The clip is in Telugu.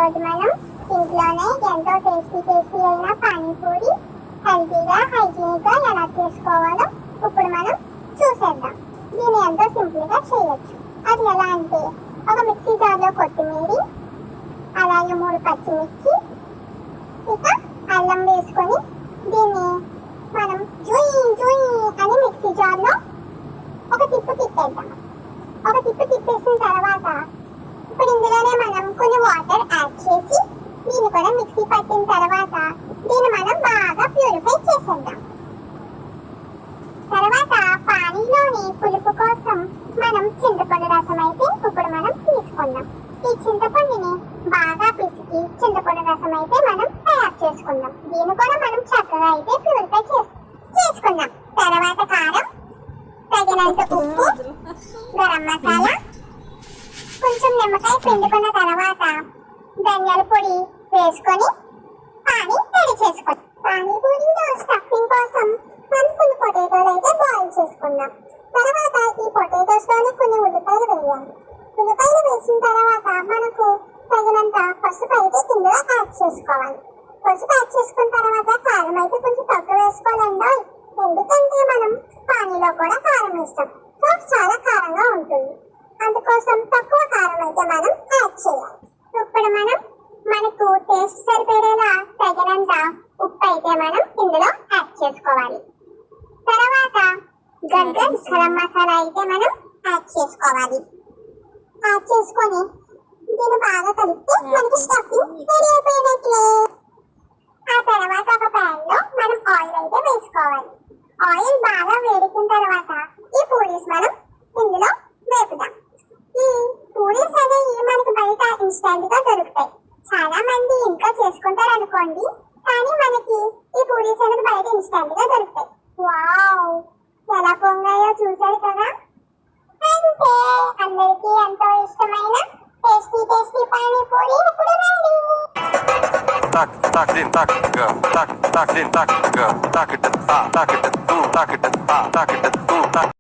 ఈరోజు మనం ఇంట్లోనే ఎంతో టేస్టీ అయిన పానీపూరి హెల్తీగా హైజీనిక్గా ఎలా చేసుకోవాలో ఇప్పుడు మనం చూసేద్దాం. దీన్ని ఎంతో సింపుల్గా చేయొచ్చు. అది ఎలా అంటే ఒక మిక్సీ జార్లో కొత్తిమీర, అలాగే 3 పచ్చిమిర్చి, ఇక అల్లం వేసుకొని దీన్ని మనం జుయ్ జుయ్ అని మిక్సీ జార్లో ఒక తిప్పు తిప్పేద్దాం. ఒక తిప్పు తిప్పేసిన తర్వాత ఇప్పుడు ఇందులోనే మనం కొన్ని వాటర్ యాడ్ చేసి దీన్ని కూడా మిక్సీ పట్టిన తర్వాత దీన్ని మనం బాగా ప్యూరిఫై చేసేద్దాం. తర్వాత పానీలోని పులుపు కోసం మనం చింతపండు రసం అయితే ఇప్పుడు మనం తీసుకుందాం. ఈ చింతపండుని బాగా పిసికి చింతపండు రసం అయితే మనం తయారు చేసుకుందాం. దీన్ని కూడా మనం చక్కగా అయితే ప్యూరిఫై చేసుకుందాం. తర్వాత కారం, తగినంత ఉప్పు, గరం మసాలా, కొంచెం నిమ్మకాయ పిండుకున్న తర్వాత ధనియాల పొడి వేసుకొని పానీ రెడీ చేసుకోండి. పానీపూరిలో స్టఫింగ్ కోసం మనం కొన్ని పొటాటోలు అయితే బాయిల్ చేసుకుందాం. తర్వాత ఈ పొటాటోస్ లోని కొన్ని ఉల్లిపాయలు వేయాలి. ఉల్లిపాయలు వేసిన తర్వాత మనకు తగినంత పసుపు అయితే ఇందులో యాడ్ చేసుకోవాలి. పసుపు యాడ్ చేసుకున్న తర్వాత కారం అయితే కొంచెం తక్కువ వేసుకోవాలండి, ఎందుకంటే మనం పానీలో కూడా కారం వేస్తాం, సో చాలా కారంగా ఉంటుంది. అందుకోసం తక్కువ కారం అయితే మనం యాడ్ చేయాలి. ఇప్పుడు మనం మనకు టేస్ట్ సరిపడేలా తగినంత ఉప్పు అయితే మనం ఇందులో యాడ్ చేసుకోవాలి. తర్వాత గరం మసాలా అయితే మనం యాడ్ చేసుకోవాలి. యాడ్ చేసుకొని దీన్ని బాగా కలిపితే మనకి స్టఫింగ్ రెడీ అయిపోయినట్లే. ఆ తర్వాత ఒక ప్యాన్ లో మనం ఆయిల్ అయితే వేసుకోవాలి. ఆయిల్ బాగా వేడిన తర్వాత ఈ పూరీస్ మనం ఇందులో వేపుదాం. ఈ పూరీస్ అనేవి మనకి బయట ఇన్స్టెంట్ గా దొరుకుతాయి. చాలా మంది ఇంట్లో చేసుకుంటారు అనుకోండి, కానీ మనకి ఈ పూరీస్ అనేది బయట ఇన్స్టెంట్ గా దొరుకుతాయి. వావ్, ఎలా పొంగాయో చూసారు కదా. అంటే అందరికీ ఎంతో ఇష్టమైన టేస్టీ పానీపూరి ఇప్పుడు రండి. Tak din tak go tak din tak go tak it ta tak it tu tak it ta tak it tu tak